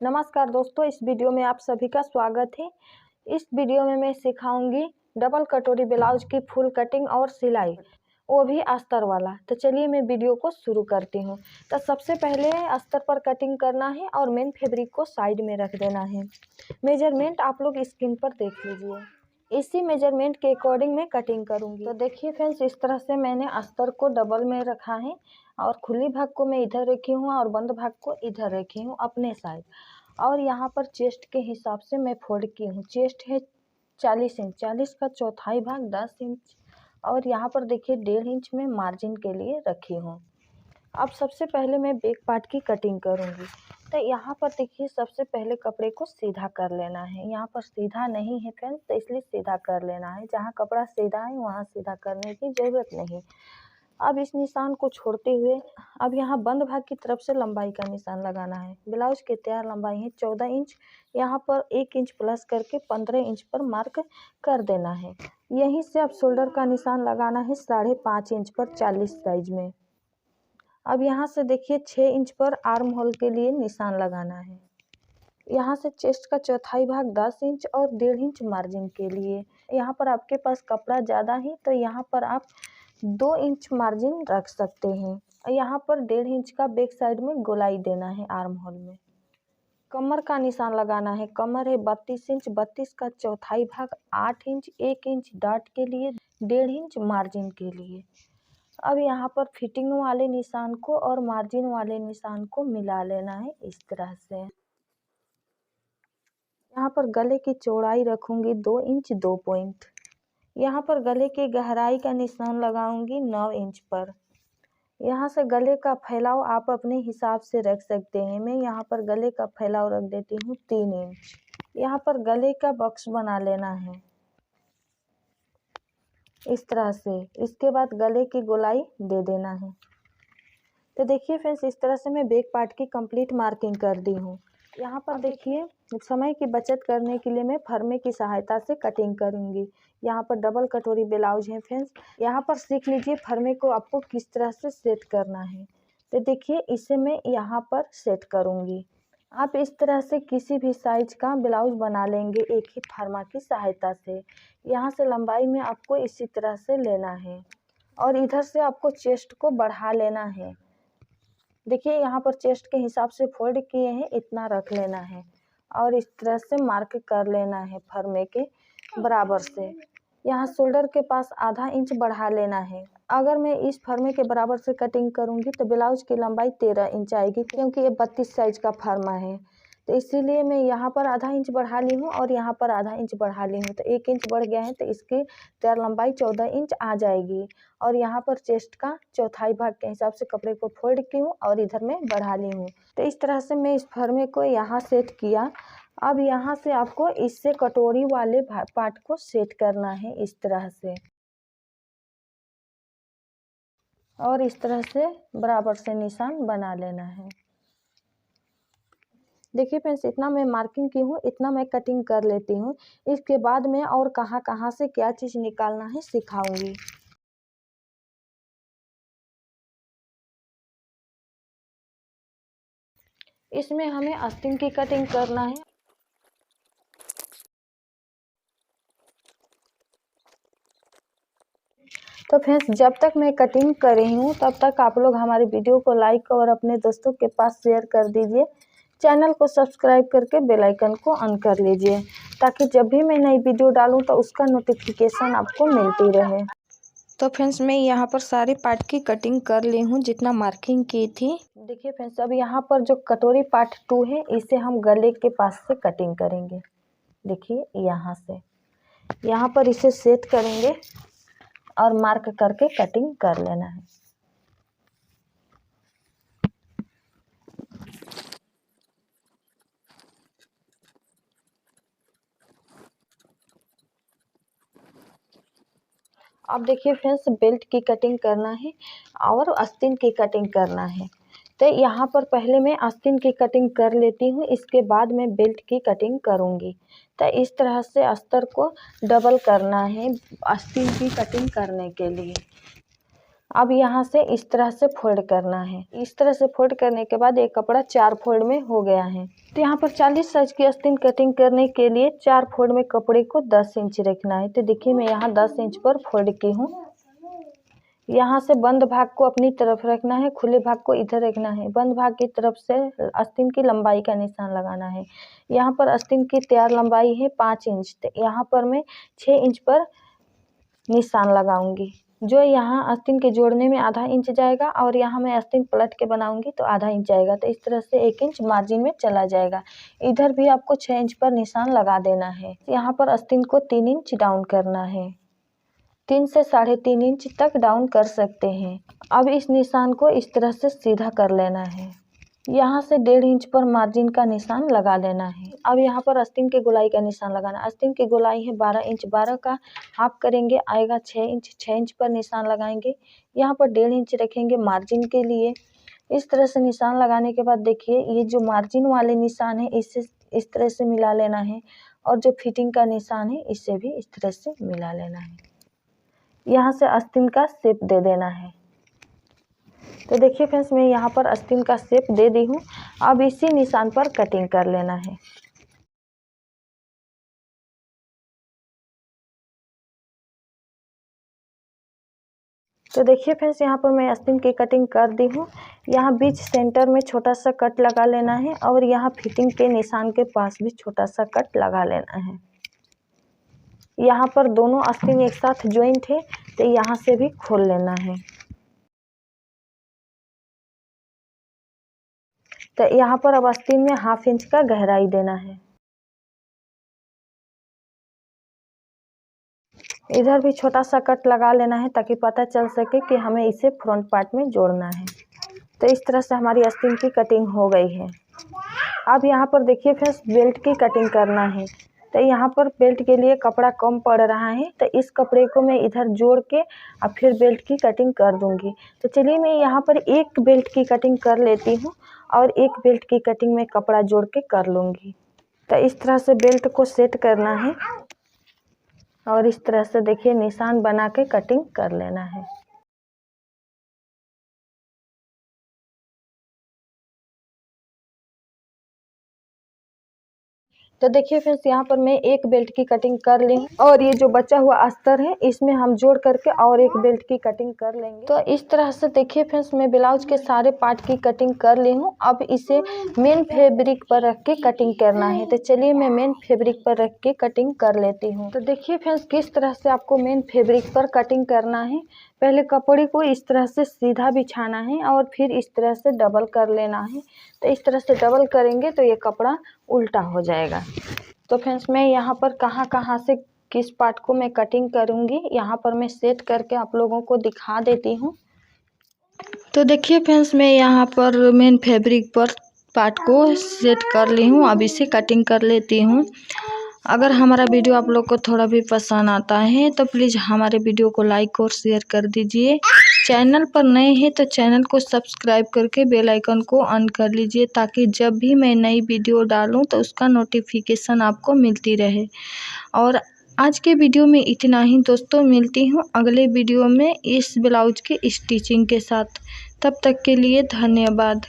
नमस्कार दोस्तों, इस वीडियो में आप सभी का स्वागत है। इस वीडियो में मैं सिखाऊंगी डबल कटोरी ब्लाउज की फुल कटिंग और सिलाई, वो भी अस्तर वाला। तो चलिए मैं वीडियो को शुरू करती हूँ। तो सबसे पहले अस्तर पर कटिंग करना है और मेन फैब्रिक को साइड में रख देना है। मेजरमेंट आप लोग स्क्रीन पर देख लीजिए। इसी मेजरमेंट के अकॉर्डिंग मैं कटिंग करूँगी। तो देखिए फ्रेंड्स, इस तरह से मैंने अस्तर को डबल में रखा है और खुली भाग को मैं इधर रखी हूँ और बंद भाग को इधर रखी हूँ अपने साइड। और यहाँ पर चेस्ट के हिसाब से मैं फोल्ड की हूँ। चेस्ट है 40 इंच, 40 का चौथाई भाग 10 इंच और यहाँ पर देखिए 1.5 इंच में मार्जिन के लिए रखी हूँ। अब सबसे पहले मैं बैक पार्ट की कटिंग करूँगी। तो यहाँ पर देखिए सबसे पहले कपड़े को सीधा कर लेना है। यहाँ पर सीधा नहीं है फ्रेंड्स, तो इसलिए सीधा कर लेना है। जहाँ कपड़ा सीधा है वहाँ सीधा करने की ज़रूरत नहीं। अब इस निशान को छोड़ते हुए अब यहाँ बंद भाग की तरफ से लंबाई का निशान लगाना है। ब्लाउज की तैयार लंबाई है 14 इंच। यहाँ पर 1 इंच प्लस करके 15 इंच पर मार्क कर देना है। यहीं से अब शोल्डर का निशान लगाना है 5.5 इंच पर 40 साइज में। अब यहाँ से देखिए 6 इंच पर आर्म होल के लिए निशान लगाना है। यहाँ से चेस्ट का चौथाई भाग 10 इंच और 1.5 इंच मार्जिन के लिए। यहाँ पर आपके पास कपड़ा ज़्यादा है तो यहाँ पर आप 2 इंच मार्जिन रख सकते हैं। यहाँ पर 1.5 इंच का बैक साइड में गोलाई देना है आर्म होल में। कमर का निशान लगाना है। कमर है 32 इंच, 32 का चौथाई भाग 8 इंच, 1 इंच डाट के लिए, 1.5 इंच मार्जिन के लिए। अब यहाँ पर फिटिंग वाले निशान को और मार्जिन वाले निशान को मिला लेना है इस तरह से। यहाँ पर गले की चौड़ाई रखूँगी 2 इंच 2 पॉइंट। यहाँ पर गले की गहराई का निशान लगाऊंगी 9 इंच पर। यहाँ से गले का फैलाव आप अपने हिसाब से रख सकते हैं। मैं यहाँ पर गले का फैलाव रख देती हूँ 3 इंच। यहाँ पर गले का बॉक्स बना लेना है इस तरह से। इसके बाद गले की गोलाई दे देना है। तो देखिए फ्रेंड्स, इस तरह से मैं बैक पार्ट की कंप्लीट मार्किंग कर दी हूँ। यहाँ पर देखिए समय की बचत करने के लिए मैं फरमे की सहायता से कटिंग करूँगी। यहाँ पर डबल कटोरी ब्लाउज है फ्रेंड्स। यहाँ पर सीख लीजिए फरमे को आपको किस तरह से सेट करना है। तो देखिए इसे मैं यहाँ पर सेट करूँगी। आप इस तरह से किसी भी साइज का ब्लाउज बना लेंगे एक ही फरमा की सहायता से। यहाँ से लंबाई में आपको इसी तरह से लेना है और इधर से आपको चेस्ट को बढ़ा लेना है। देखिए यहाँ पर चेस्ट के हिसाब से फोल्ड किए हैं, इतना रख लेना है और इस तरह से मार्क कर लेना है फरमे के बराबर से। यहाँ शोल्डर के पास आधा इंच बढ़ा लेना है। अगर मैं इस फरमे के बराबर से कटिंग करूँगी तो ब्लाउज की लंबाई 13 इंच आएगी, क्योंकि ये 32 साइज का फरमा है। तो इसीलिए मैं यहाँ पर आधा इंच बढ़ा ली हूँ और यहाँ पर आधा इंच बढ़ा ली हूँ, तो 1 इंच बढ़ गया है। तो इसकी तैयार लंबाई 14 इंच आ जाएगी। और यहाँ पर चेस्ट का चौथाई भाग के हिसाब से कपड़े को फोल्ड की हूँ और इधर में बढ़ा ली हूँ। तो इस तरह से मैं इस फरमे को यहाँ सेट किया। अब यहाँ से आपको इससे कटोरी वाले पार्ट को सेट करना है इस तरह से और इस तरह से बराबर से निशान बना लेना है। देखिए फ्रेंड्स, इतना मैं मार्किंग की हूँ, इतना मैं कटिंग कर लेती हूँ। इसके बाद मैं और कहाँ कहाँ से क्या चीज़ निकालना है सिखाऊंगी। इसमें हमें आस्तीन की कटिंग करना है। तो फ्रेंड्स, जब तक मैं कटिंग कर रही हूँ तब तक आप लोग हमारे वीडियो को लाइक और अपने दोस्तों के पास शेयर कर दीजिए। चैनल को सब्सक्राइब करके बेल आइकन को ऑन कर लीजिए, ताकि जब भी मैं नई वीडियो डालूँ तो उसका नोटिफिकेशन आपको मिलती रहे। तो फ्रेंड्स, मैं यहाँ पर सारे पार्ट की कटिंग कर ली हूँ जितना मार्किंग की थी। देखिए फ्रेंड्स, अब यहाँ पर जो कटोरी पार्ट 2 है, इसे हम गले के पास से कटिंग करेंगे। देखिए यहाँ से यहाँ पर इसे सेट करेंगे और मार्क करके कटिंग कर लेना है। अब देखिए फ्रेंड्स, बेल्ट की कटिंग करना है और आस्तीन की कटिंग करना है। तो यहाँ पर पहले मैं आस्तीन की कटिंग कर लेती हूँ, इसके बाद मैं बेल्ट की कटिंग करूँगी। तो इस तरह से अस्तर को डबल करना है आस्तीन की कटिंग करने के लिए। अब यहाँ से इस तरह से फोल्ड करना है। इस तरह से फोल्ड करने के बाद एक कपड़ा 4 फोल्ड में हो गया है। तो यहाँ पर 40 साइज की आस्तीन कटिंग करने के लिए 4 फोल्ड में कपड़े को 10 इंच रखना है। तो देखिए मैं यहाँ 10 इंच पर फोल्ड की हूँ। यहाँ से बंद भाग को अपनी तरफ रखना है, खुले भाग को इधर रखना है। बंद भाग की तरफ से आस्तीन की लंबाई का निशान लगाना है। यहाँ पर आस्तीन की तैयार लंबाई है 5 इंच। तो यहाँ पर मैं 6 इंच पर निशान लगाऊंगी, जो यहाँ आस्तीन के जोड़ने में आधा इंच जाएगा और यहाँ मैं आस्तीन पलट के बनाऊंगी तो आधा इंच जाएगा। तो इस तरह से 1 इंच मार्जिन में चला जाएगा। इधर भी आपको 6 इंच पर निशान लगा देना है। यहाँ पर आस्तीन को 3 इंच डाउन करना है। 3 से 3.5 इंच तक डाउन कर सकते हैं। अब इस निशान को इस तरह से सीधा कर लेना है। यहाँ से 1.5 इंच पर मार्जिन का निशान लगा लेना है। अब यहाँ पर आस्तीन की गोलाई का निशान लगाना। आस्तीन की गोलाई है 12 इंच, 12 का हाफ करेंगे आएगा 6 इंच। 6 इंच पर निशान लगाएंगे। यहाँ पर 1.5 इंच रखेंगे मार्जिन के लिए। इस तरह से निशान लगाने के बाद देखिए ये जो मार्जिन वाले निशान है इससे इस तरह से मिला लेना है और जो फिटिंग का निशान है इससे भी इस तरह से मिला लेना है। यहाँ से आस्तीन का शेप दे देना है। तो देखिए फ्रेंड्स मैं यहाँ पर आस्तीन का शेप दे दी हूँ। अब इसी निशान पर कटिंग कर लेना है। तो देखिए फ्रेंड्स यहाँ पर मैं आस्तीन की कटिंग कर दी हूँ। यहाँ बीच सेंटर में छोटा सा कट लगा लेना है और यहाँ फिटिंग के निशान के पास भी छोटा सा कट लगा लेना है। यहाँ पर दोनों आस्तीन एक साथ ज्वाइंट है तो यहाँ से भी खोल लेना है। तो यहाँ पर अब आस्तीन में 1/2 इंच का गहराई देना है। इधर भी छोटा सा कट लगा लेना है ताकि पता चल सके कि हमें इसे फ्रंट पार्ट में जोड़ना है। तो इस तरह से हमारी आस्तीन की कटिंग हो गई है। अब यहाँ पर देखिए फ्रेंड्स बेल्ट की कटिंग करना है। तो यहाँ पर बेल्ट के लिए कपड़ा कम पड़ रहा है तो इस कपड़े को मैं इधर जोड़ के अब फिर बेल्ट की कटिंग कर दूंगी। तो चलिए मैं यहाँ पर एक बेल्ट की कटिंग कर लेती हूँ और एक बेल्ट की कटिंग में कपड़ा जोड़ के कर लूँगी। तो इस तरह से बेल्ट को सेट करना है और इस तरह से देखिए निशान बना के कटिंग कर लेना है। तो देखिए फ्रेंड्स यहाँ पर मैं एक बेल्ट की कटिंग कर ली और ये जो बचा हुआ अस्तर है इसमें हम जोड़ करके और एक बेल्ट की कटिंग कर लेंगे। तो इस तरह से देखिए फ्रेंड्स मैं ब्लाउज के सारे पार्ट की कटिंग कर ली हूँ। अब इसे मेन फैब्रिक पर रख के कटिंग करना है। तो चलिए मैं मेन फैब्रिक पर रख के कटिंग कर लेती हूँ। तो देखिए फ्रेंड्स किस तरह से आपको मेन फैब्रिक पर कटिंग करना है। पहले कपड़े को इस तरह से सीधा बिछाना है और फिर इस तरह से डबल कर लेना है। तो इस तरह से डबल करेंगे तो ये कपड़ा उल्टा हो जाएगा। तो फ्रेंड्स मैं यहाँ पर कहाँ से किस पार्ट को मैं कटिंग करूँगी यहाँ पर मैं सेट करके आप लोगों को दिखा देती हूँ। तो देखिए फ्रेंड्स मैं यहाँ पर मेन फैब्रिक पर पार्ट को सेट कर ली हूँ। अब इसे कटिंग कर लेती हूँ। अगर हमारा वीडियो आप लोग को थोड़ा भी पसंद आता है तो प्लीज़ हमारे वीडियो को लाइक और शेयर कर दीजिए। चैनल पर नए हैं तो चैनल को सब्सक्राइब करके बेल आइकन को ऑन कर लीजिए ताकि जब भी मैं नई वीडियो डालूं तो उसका नोटिफिकेशन आपको मिलती रहे। और आज के वीडियो में इतना ही दोस्तों, मिलती हूँ अगले वीडियो में इस ब्लाउज की स्टिचिंग के साथ। तब तक के लिए धन्यवाद।